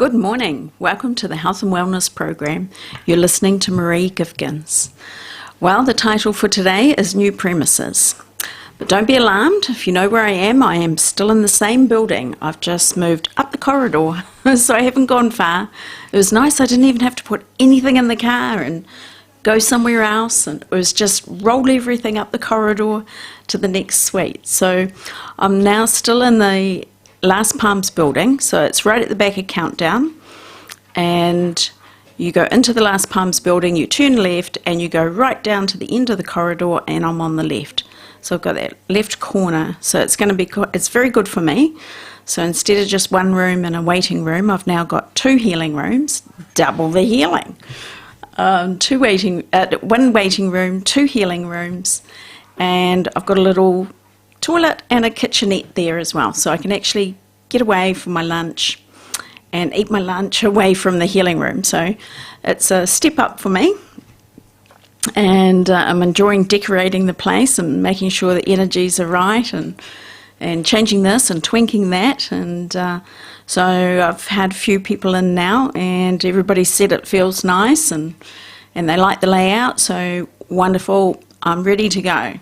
Good morning. Welcome to the Health and Wellness Program. You're listening to Maree Gifkins. Well, the title for today is New Premises. But don't be alarmed. If you know where I am still in the same building. I've just moved up the corridor, so I haven't gone far. It was nice. I didn't even have to put anything in the car and go somewhere else, and it was just roll everything up the corridor to the next suite. So I'm now still in the Last Palms building, so it's right at the back of Countdown, and you go into the Last Palms building, you turn left, and you go right down to the end of the corridor, and I'm on the left. So I've got that left corner, so it's going to be, it's very good for me. So instead of just one room and a waiting room, I've now got two healing rooms, double the healing. One waiting room, two healing rooms, and I've got a little toilet and a kitchenette there as well, so I can actually get away for my lunch and eat my lunch away from the healing room. So it's a step up for me, and I'm enjoying decorating the place and making sure the energies are right, and changing this and twinking that, and so I've had a few people in now, and everybody said it feels nice, and they like the layout, so wonderful. I'm ready to go.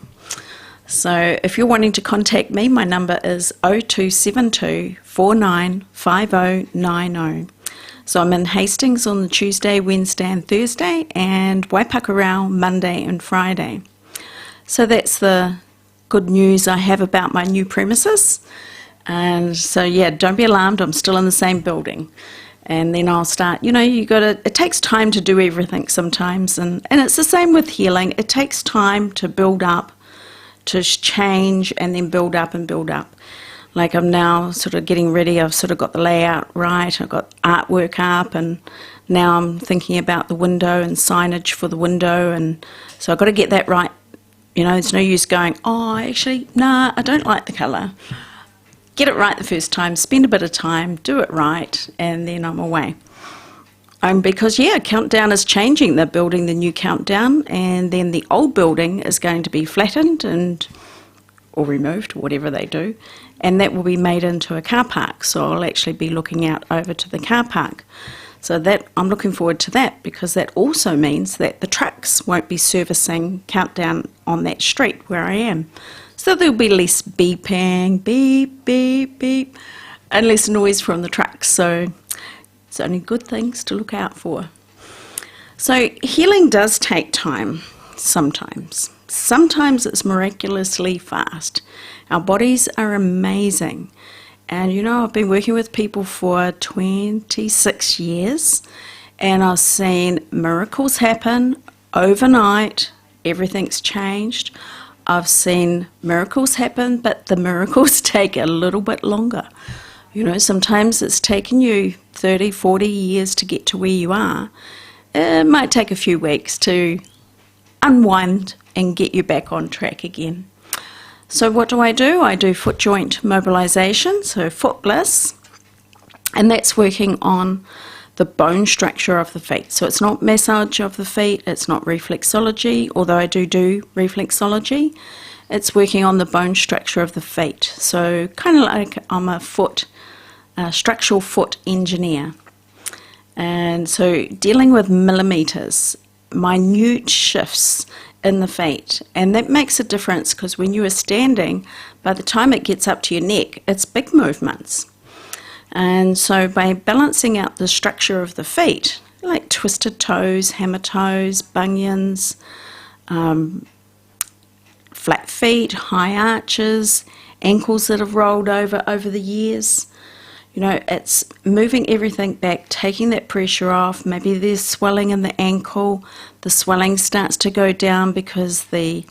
So if you're wanting to contact me, my number is 0272 495090. So I'm in Hastings on the Tuesday, Wednesday and Thursday, and Waipakarau Monday and Friday. So that's the good news I have about my new premises. And so yeah, don't be alarmed, I'm still in the same building. And then I'll start, it takes time to do everything sometimes, and it's the same with healing. It takes time to build up, to change, and then build up and build up. Like I'm now sort of getting ready, I've sort of got the layout right, I've got artwork up, and now I'm thinking about the window and signage for the window, and so I've got to get that right. It's no use going, I don't like the colour. Get it right the first time, spend a bit of time, do it right, and then I'm away. Because Countdown is changing. They're building the new Countdown, and then the old building is going to be flattened or removed, whatever they do, and that will be made into a car park. So I'll actually be looking out over to the car park. So that I'm looking forward to that, because that also means that the trucks won't be servicing Countdown on that street where I am. So there'll be less beeping, beep, beep, beep, and less noise from the trucks. So it's only good things to look out for. So healing does take time sometimes. Sometimes it's miraculously fast. Our bodies are amazing. And I've been working with people for 26 years, and I've seen miracles happen overnight. Everything's changed. I've seen miracles happen, but the miracles take a little bit longer. Sometimes it's taken you 30, 40 years to get to where you are. It might take a few weeks to unwind and get you back on track again. So what do? I do foot joint mobilization, so foot bliss, and that's working on the bone structure of the feet. So it's not massage of the feet, it's not reflexology, although I do reflexology. It's working on the bone structure of the feet. So kind of like I'm a structural foot engineer. And so dealing with millimeters, minute shifts in the feet. And that makes a difference, because when you are standing, by the time it gets up to your neck, it's big movements. And so by balancing out the structure of the feet, like twisted toes, hammer toes, bunions, flat feet, high arches, ankles that have rolled over the years, it's moving everything back, taking that pressure off. Maybe there's swelling in the ankle. The swelling starts to go down, because the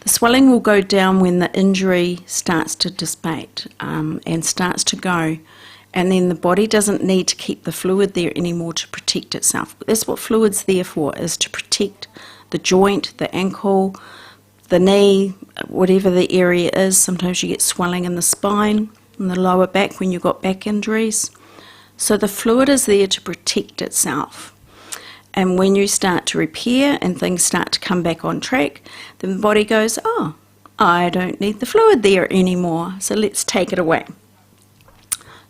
swelling will go down when the injury starts to dissipate and starts to go. And then the body doesn't need to keep the fluid there anymore to protect itself. That's what fluid's there for, is to protect the joint, the ankle, the knee, whatever the area is. Sometimes you get swelling in the spine, in the lower back when you've got back injuries. So the fluid is there to protect itself. And when you start to repair and things start to come back on track, then the body goes, I don't need the fluid there anymore, so let's take it away.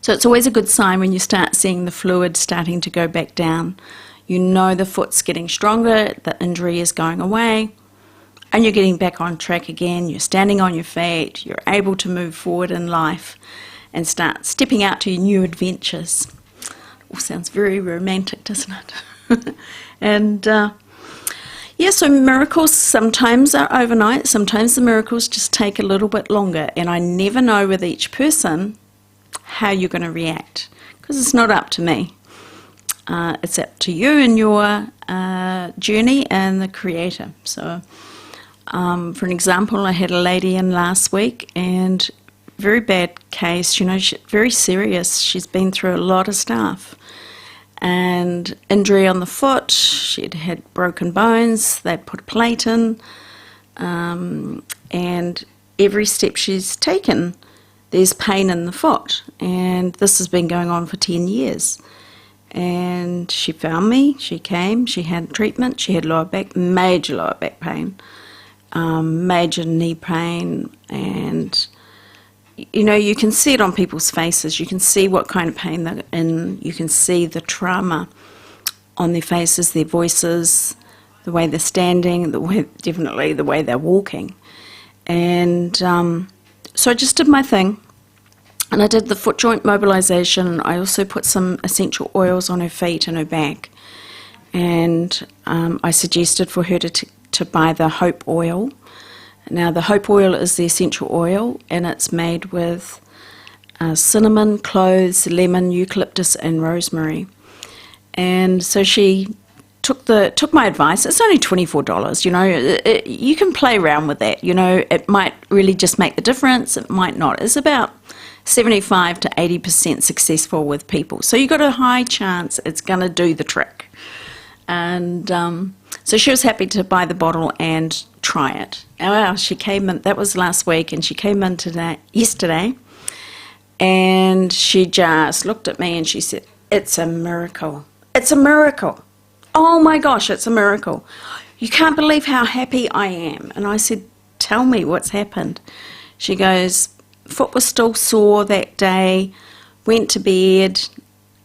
So it's always a good sign when you start seeing the fluid starting to go back down. You know the foot's getting stronger, the injury is going away, and you're getting back on track again. You're standing on your feet, you're able to move forward in life and start stepping out to your new adventures. It all sounds very romantic, doesn't it? And yeah, so miracles sometimes are overnight, sometimes the miracles just take a little bit longer, and I never know with each person how you're going to react, because it's not up to me. It's up to you and your journey and the Creator. So for an example, I had a lady in last week, and very bad case, very serious. She's been through a lot of stuff. And injury on the foot, she'd had broken bones, they'd put a plate in, and every step she's taken, there's pain in the foot. And this has been going on for 10 years. And she found me, she came, she had treatment, she had major lower back pain, major knee pain, and you can see it on people's faces. You can see what kind of pain they're in. You can see the trauma on their faces, their voices, the way they're standing, definitely the way they're walking. And so I just did my thing. And I did the foot joint mobilization. I also put some essential oils on her feet and her back. And I suggested for her to buy the Hope oil. Now, the Hope oil is the essential oil, and it's made with cinnamon, cloves, lemon, eucalyptus, and rosemary. And so she took my advice. It's only $24, you can play around with that. It might really just make the difference. It might not. It's about 75 to 80% successful with people. So you've got a high chance it's going to do the trick. And so she was happy to buy the bottle and try it. Well, she came in, that was last week, and she came in yesterday, and she just looked at me and she said, "It's a miracle. It's a miracle. Oh my gosh, it's a miracle. You can't believe how happy I am." And I said, "Tell me what's happened." She goes, "Foot was still sore that day, went to bed,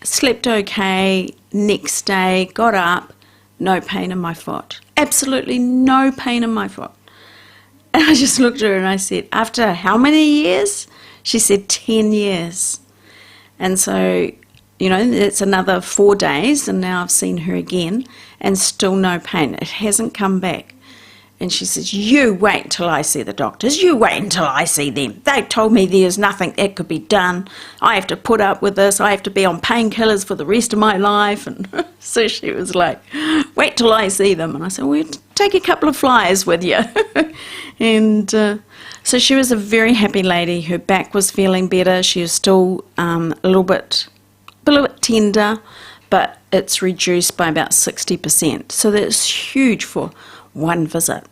slept okay, next day, got up, no pain in my foot. Absolutely no pain in my foot." And I just looked at her and I said, "After how many years?" She said, 10 years. And so, it's another 4 days, and now I've seen her again, and still no pain. It hasn't come back. And she says, "You wait until I see the doctors. You wait until I see them. They told me there's nothing that could be done. I have to put up with this. I have to be on painkillers for the rest of my life." And so she was like, "Wait till I see them." And I said, "Well, take a couple of flyers with you." And so she was a very happy lady. Her back was feeling better. She was still a little bit tender, but it's reduced by about 60%. So that's huge for one visit.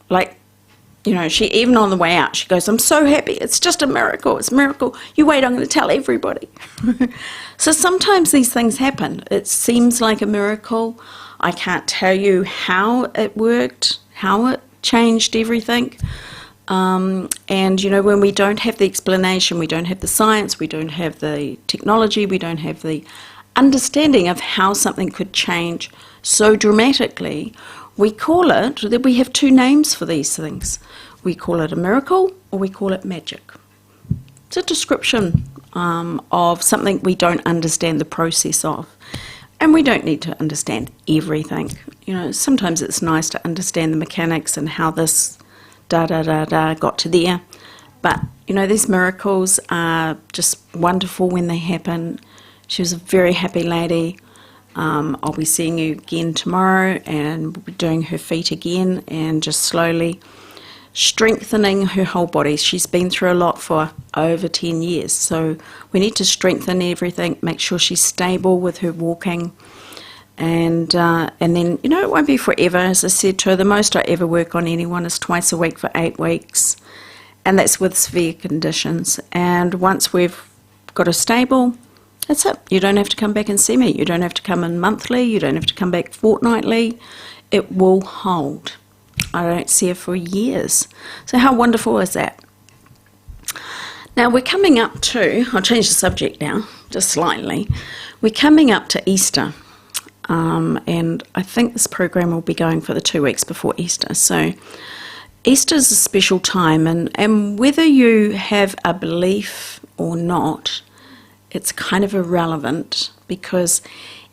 She, even on the way out, she goes, "I'm so happy. It's just a miracle. It's a miracle. You wait, I'm going to tell everybody." So sometimes these things happen. It seems like a miracle. I can't tell you how it worked, how it changed everything. And, when we don't have the explanation, we don't have the science, we don't have the technology, we don't have the understanding of how something could change so dramatically, we have 2 names for these things. We call it a miracle, or we call it magic. It's a description of something we don't understand the process of. And we don't need to understand everything. Sometimes it's nice to understand the mechanics and how this got to there. But, these miracles are just wonderful when they happen. She was a very happy lady. I'll be seeing you again tomorrow, and we'll be doing her feet again and just slowly strengthening her whole body. She's been through a lot for over 10 years, so we need to strengthen everything, make sure she's stable with her walking, and then, it won't be forever. As I said to her, the most I ever work on anyone is twice a week for 8 weeks, and that's with severe conditions. And once we've got her stable, that's it. You don't have to come back and see me. You don't have to come in monthly. You don't have to come back fortnightly. It will hold. I don't see her for years. So how wonderful is that? Now we're coming up to, I'll change the subject now, just slightly. We're coming up to Easter, and I think this program will be going for the 2 weeks before Easter. So Easter is a special time, and whether you have a belief or not, it's kind of irrelevant, because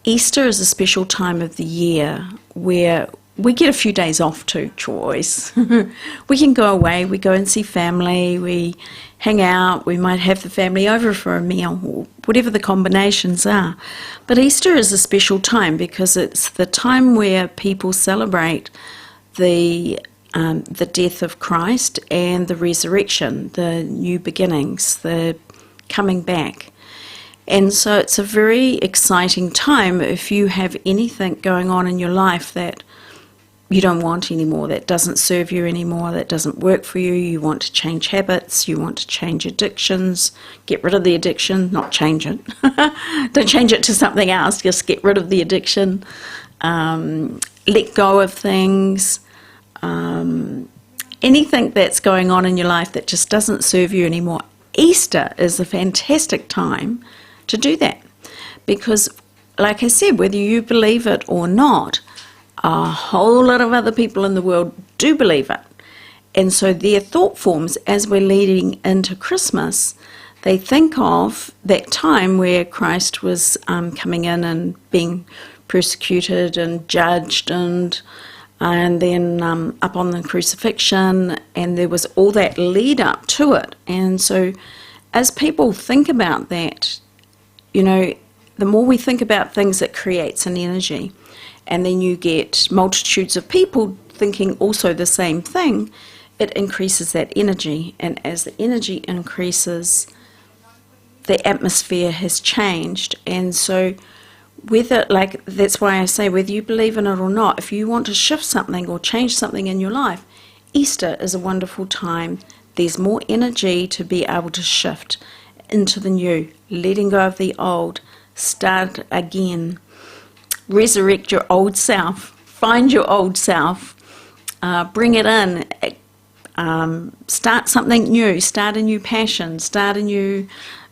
Easter is a special time of the year where we get a few days off too, choice. We can go away, we go and see family, we hang out, we might have the family over for a meal, or whatever the combinations are. But Easter is a special time because it's the time where people celebrate the death of Christ and the resurrection, the new beginnings, the coming back. And so it's a very exciting time if you have anything going on in your life that you don't want anymore, that doesn't serve you anymore, that doesn't work for you. You want to change habits, you want to change addictions, get rid of the addiction, not change it. Don't change it to something else, just get rid of the addiction. Let go of things. Anything that's going on in your life that just doesn't serve you anymore. Easter is a fantastic time to do that, because, like I said, whether you believe it or not, a whole lot of other people in the world do believe it. And so their thought forms as we're leading into Christmas, they think of that time where Christ was coming in and being persecuted and judged, and then up on the crucifixion, and there was all that lead up to it. And so as people think about that, you know, the more we think about things, it creates an energy. And then you get multitudes of people thinking also the same thing, it increases that energy. And as the energy increases, the atmosphere has changed. And so whether, like, that's why I say, whether you believe in it or not, if you want to shift something or change something in your life, Easter is a wonderful time. There's more energy to be able to shift into the new, letting go of the old, start again. Resurrect your old self, find your old self, bring it in, start something new, start a new passion, start a new,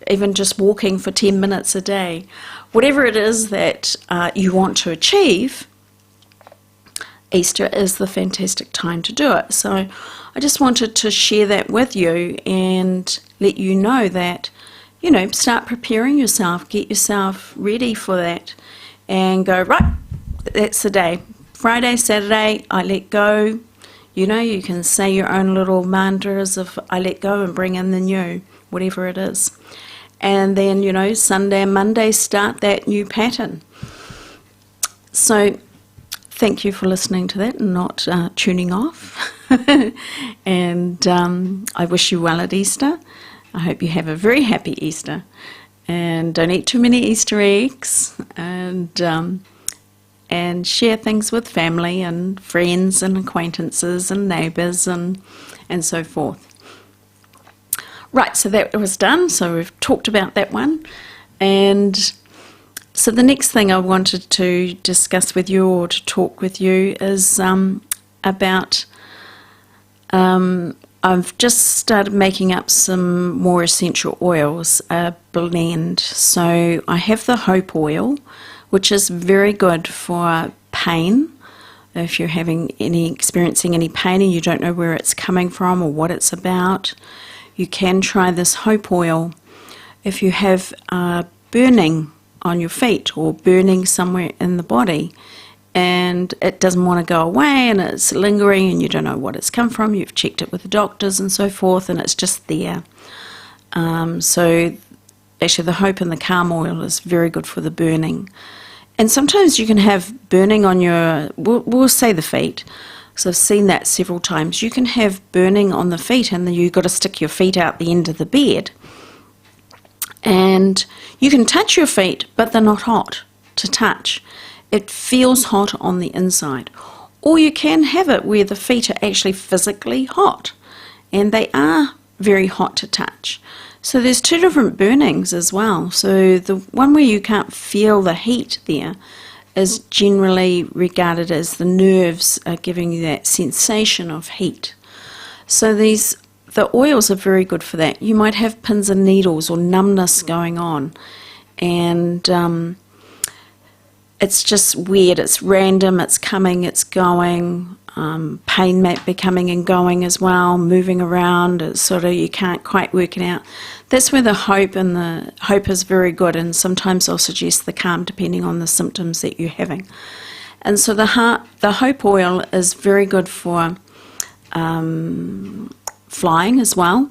even just walking for 10 minutes a day. Whatever it is that you want to achieve, Easter is the fantastic time to do it. So I just wanted to share that with you and let you know that, you know, start preparing yourself, get yourself ready for that. And go, right, that's the day. Friday, Saturday, I let go. You know, you can say your own little mantras of I let go and bring in the new, whatever it is. And then, you know, Sunday and Monday, start that new pattern. So thank you for listening to that and not tuning off. And I wish you well at Easter. I hope you have a very happy Easter. And don't eat too many Easter eggs, and share things with family and friends and acquaintances and neighbours and so forth. Right, so that was done. So we've talked about that one. And so the next thing I wanted to discuss with you or to talk with you is about... I've just started making up some more essential oils, a blend. So I have the hope oil, which is very good for pain. If you're experiencing any pain and you don't know where it's coming from or what it's about, you can try this hope oil. If you have burning on your feet or burning somewhere in the body, and it doesn't want to go away and it's lingering and you don't know what it's come from, you've checked it with the doctors and so forth, and it's just there. So actually the hope and the calm oil is very good for the burning. And sometimes you can have burning on your, we'll say the feet, so I've seen that several times. You can have burning on the feet and then you've got to stick your feet out the end of the bed. And you can touch your feet, but they're not hot to touch. It feels hot on the inside. Or you can have it where the feet are actually physically hot, and they are very hot to touch. So there's two different burnings as well. So the one where you can't feel the heat there is generally regarded as the nerves are giving you that sensation of heat. So these the oils are very good for that. You might have pins and needles or numbness going on, and it's just weird. It's random. It's coming. It's going. Pain might be coming and going as well, moving around. It's sort of, you can't quite work it out. That's where the hope is very good, and sometimes I'll suggest the calm depending on the symptoms that you're having. And so the hope oil is very good for flying as well,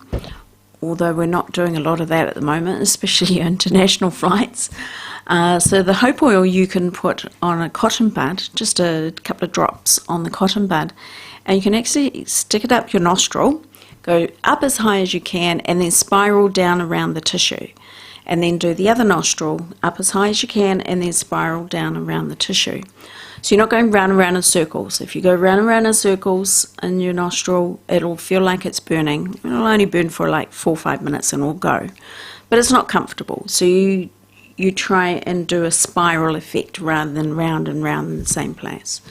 although we're not doing a lot of that at the moment, especially international flights. So the hope oil you can put on a cotton bud, just a couple of drops on the cotton bud, and you can actually stick it up your nostril, go up as high as you can, and then spiral down around the tissue. And then do the other nostril up as high as you can, and then spiral down around the tissue. So you're not going round and round in circles. If you go round and round in circles in your nostril, it'll feel like it's burning. It'll only burn for like 4 or 5 minutes and it'll go. But it's not comfortable. So you try and do a spiral effect rather than round and round in the same place.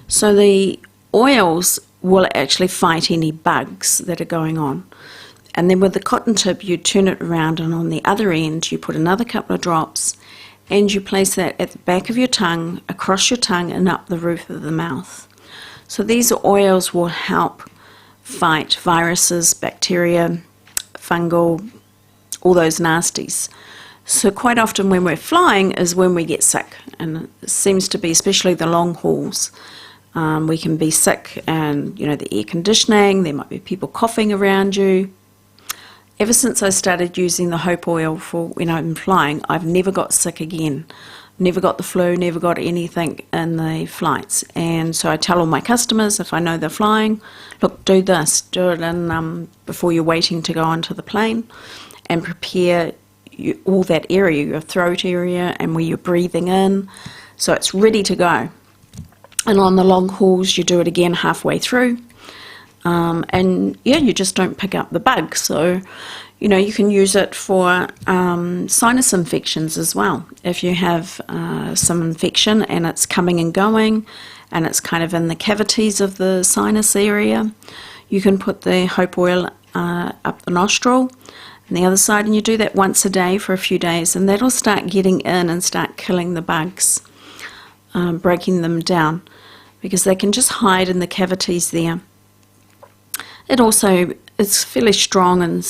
So the oils will actually fight any bugs that are going on. And then with the cotton tip, you turn it around, and on the other end, you put another couple of drops, and you place that at the back of your tongue, across your tongue, and up the roof of the mouth. So these oils will help fight viruses, bacteria, fungal, all those nasties. So quite often when we're flying is when we get sick, and it seems to be especially the long hauls. We can be sick, and the air conditioning, there might be people coughing around you. Ever since I started using the hope oil for when I'm flying, I've never got sick again. Never got the flu, never got anything in the flights. And so I tell all my customers, if I know they're flying, look, do this, do it before you're waiting to go onto the plane, and prepare all that area, your throat area and where you're breathing in, so it's ready to go. And on the long hauls, you do it again halfway through. You just don't pick up the bug. So, you can use it for sinus infections as well. If you have some infection and it's coming and going, and it's kind of in the cavities of the sinus area, you can put the hope oil up the nostril and the other side, and you do that once a day for a few days, and that'll start getting in and start killing the bugs, breaking them down, because they can just hide in the cavities there. It's fairly strong and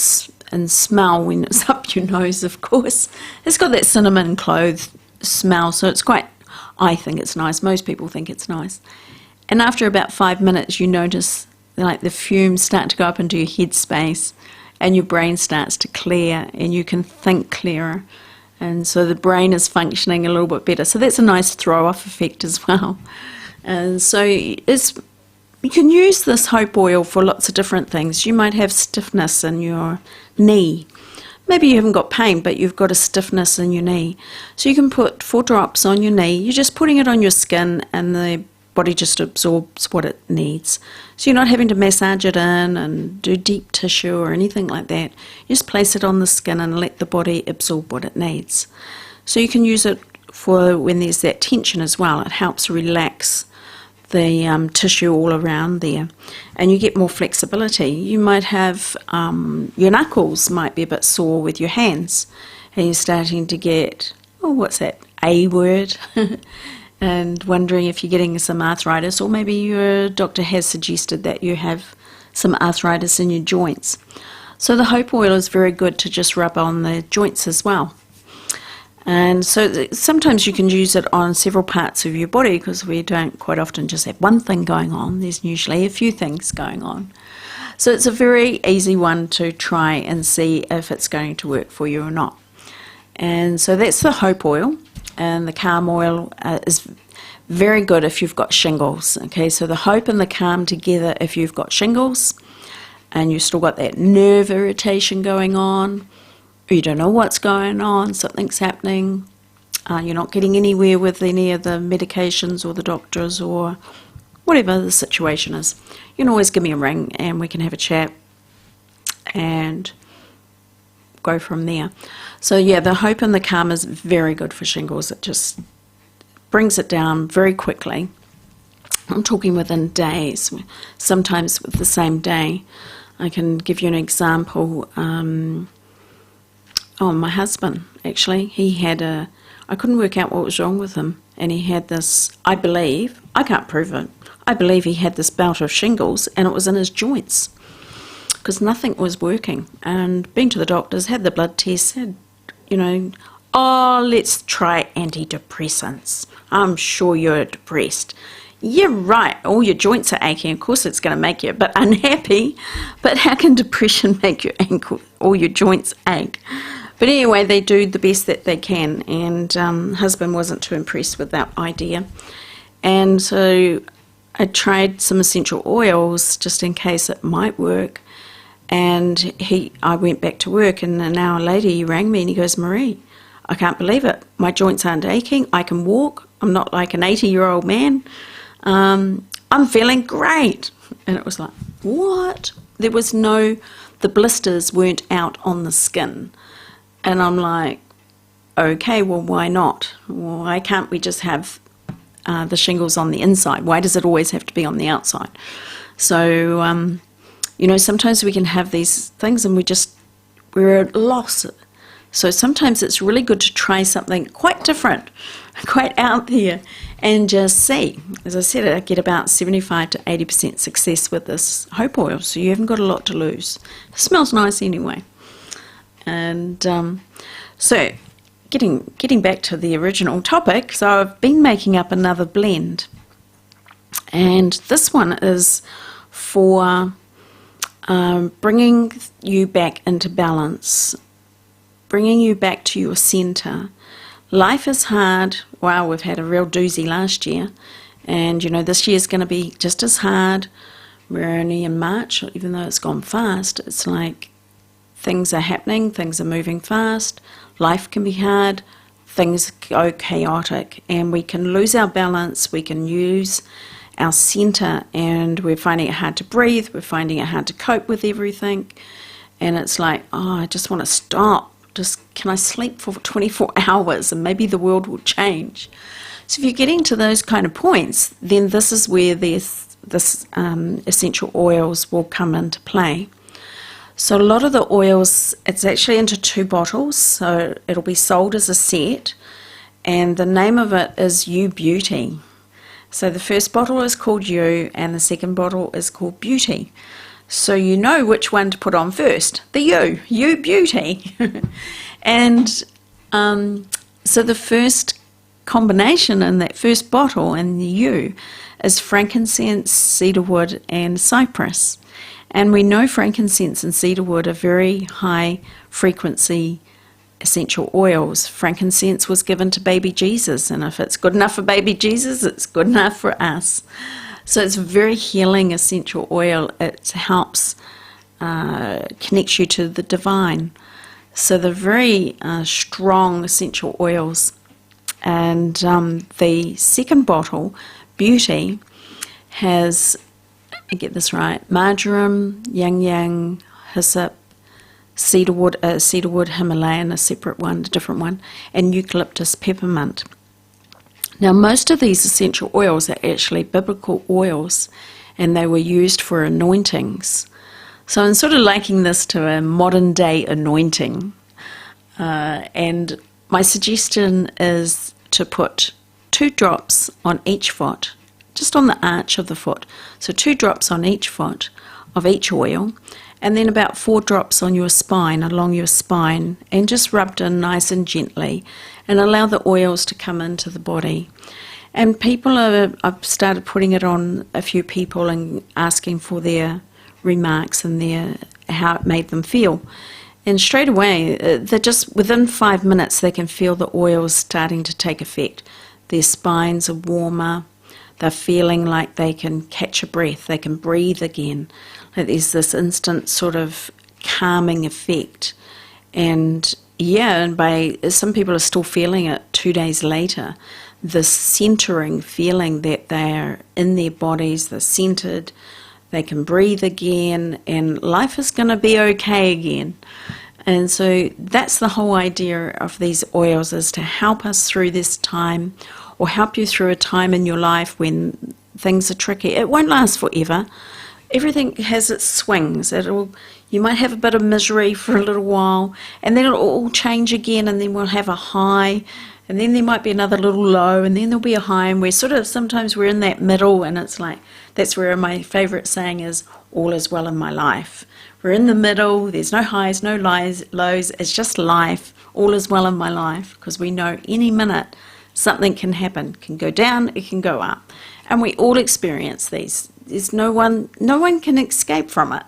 smell when it's up your nose, of course. It's got that cinnamon clove smell, so I think it's nice. Most people think it's nice. And after about 5 minutes, you notice like the fumes start to go up into your head space, and your brain starts to clear, and you can think clearer. And so the brain is functioning a little bit better. So that's a nice throw-off effect as well. And so you can use this hope oil for lots of different things. You might have stiffness in your knee. Maybe you haven't got pain, but you've got a stiffness in your knee. So you can put 4 drops on your knee. You're just putting it on your skin, and the body just absorbs what it needs. So you're not having to massage it in and do deep tissue or anything like that. You just place it on the skin and let the body absorb what it needs. So you can use it for when there's that tension as well. It helps relax the tissue all around there, and you get more flexibility. You might have your knuckles might be a bit sore with your hands, and you're starting to get, what's that A word, and wondering if you're getting some arthritis, or maybe your doctor has suggested that you have some arthritis in your joints. So the hope oil is very good to just rub on the joints as well. And so sometimes you can use it on several parts of your body, because we don't quite often just have one thing going on. There's usually a few things going on. So it's a very easy one to try and see if it's going to work for you or not. And so that's the hope oil. And the calm oil is very good if you've got shingles. Okay, so the hope and the calm together if you've got shingles and you've still got that nerve irritation going on, you don't know what's going on, something's happening, you're not getting anywhere with any of the medications or the doctors or whatever the situation is. You can always give me a ring and we can have a chat and go from there. So yeah, the hope and the calm is very good for shingles. It just brings it down very quickly. I'm talking within days, sometimes with the same day. I can give you an example. My husband, actually, I couldn't work out what was wrong with him, and he had this, I believe, I can't prove it, I believe he had this bout of shingles, and it was in his joints, because nothing was working. And been to the doctors, had the blood test, said, let's try antidepressants. I'm sure you're depressed. Yeah, right, all your joints are aching. Of course it's going to make you a bit unhappy, but how can depression make all your joints ache? But anyway, they do the best that they can, and husband wasn't too impressed with that idea. And so I tried some essential oils just in case it might work. And I went back to work, and an hour later he rang me and he goes, Maree, I can't believe it. My joints aren't aching. I can walk. I'm not like an 80-year-old man. I'm feeling great. And it was like, what? There was the blisters weren't out on the skin. And I'm like, okay, well, why not? Why can't we just have the shingles on the inside? Why does it always have to be on the outside? So, sometimes we can have these things and we're at loss. So sometimes it's really good to try something quite different, quite out there, and just see. As I said, I get about 75 to 80% success with this hope oil, so you haven't got a lot to lose. It smells nice anyway. And so getting back to the original topic, so I've been making up another blend. And this one is for bringing you back into balance, bringing you back to your centre. Life is hard. Wow, we've had a real doozy last year. And, this year's going to be just as hard. We're only in March, even though it's gone fast. It's like things are happening, things are moving fast. Life can be hard. Things go chaotic. And we can lose our balance. We can use our centre, and we're finding it hard to breathe. We're finding it hard to cope with everything. And it's like, I just want to stop. Can I sleep for 24 hours and maybe the world will change? So if you're getting to those kind of points, then this is where this essential oils will come into play. So a lot of the oils, it's actually into 2 bottles, so it'll be sold as a set, and the name of it is You Beauty. So the first bottle is called You, and the second bottle is called Beauty. So you know which one to put on first, the You Beauty. And so the first combination in that first bottle in the You is frankincense, cedarwood and cypress. And we know frankincense and cedarwood are very high frequency essential oils. Frankincense was given to baby Jesus, and if it's good enough for baby Jesus, it's good enough for us. So it's a very healing essential oil. It helps connect you to the divine. So they're very strong essential oils. And the second bottle, Beauty, has, I get this right, marjoram, yang, hyssop, cedarwood Himalayan, a separate one, a different one, and eucalyptus peppermint. Now, most of these essential oils are actually biblical oils, and they were used for anointings. So I'm sort of liking this to a modern-day anointing. And my suggestion is to put 2 drops on each foot, just on the arch of the foot. So 2 drops on each foot of each oil, and then about 4 drops on your spine, along your spine, and just rubbed in nice and gently, and allow the oils to come into the body. And I've started putting it on a few people and asking for their remarks and how it made them feel. And straight away, they're just within 5 minutes, they can feel the oils starting to take effect. Their spines are warmer. They're feeling like they can catch a breath. They can breathe again. Like there's this instant sort of calming effect. And some people are still feeling it 2 days later. This centering feeling that they're in their bodies, they're centered, they can breathe again, and life is going to be okay again. And so that's the whole idea of these oils, is to help us through this time, or help you through a time in your life when things are tricky. It won't last forever. everything has its swings. You might have a bit of misery for a little while, and then it'll all change again, and then we'll have a high, and then there might be another little low, and then there'll be a high, and sometimes we're in that middle, and it's like, that's where my favourite saying is, all is well in my life. We're in the middle, there's no highs, no lows, it's just life, all is well in my life, because we know any minute something can happen, can go down, it can go up. And we all experience these. There's no one can escape from it.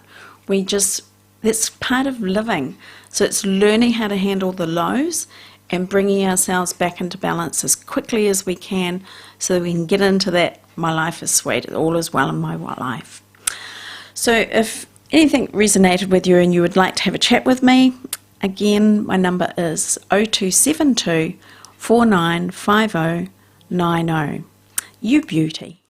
That's part of living. So it's learning how to handle the lows and bringing ourselves back into balance as quickly as we can so that we can get into that, my life is sweet, all is well in my life. So if anything resonated with you and you would like to have a chat with me, again, my number is 0272 495090. You beauty.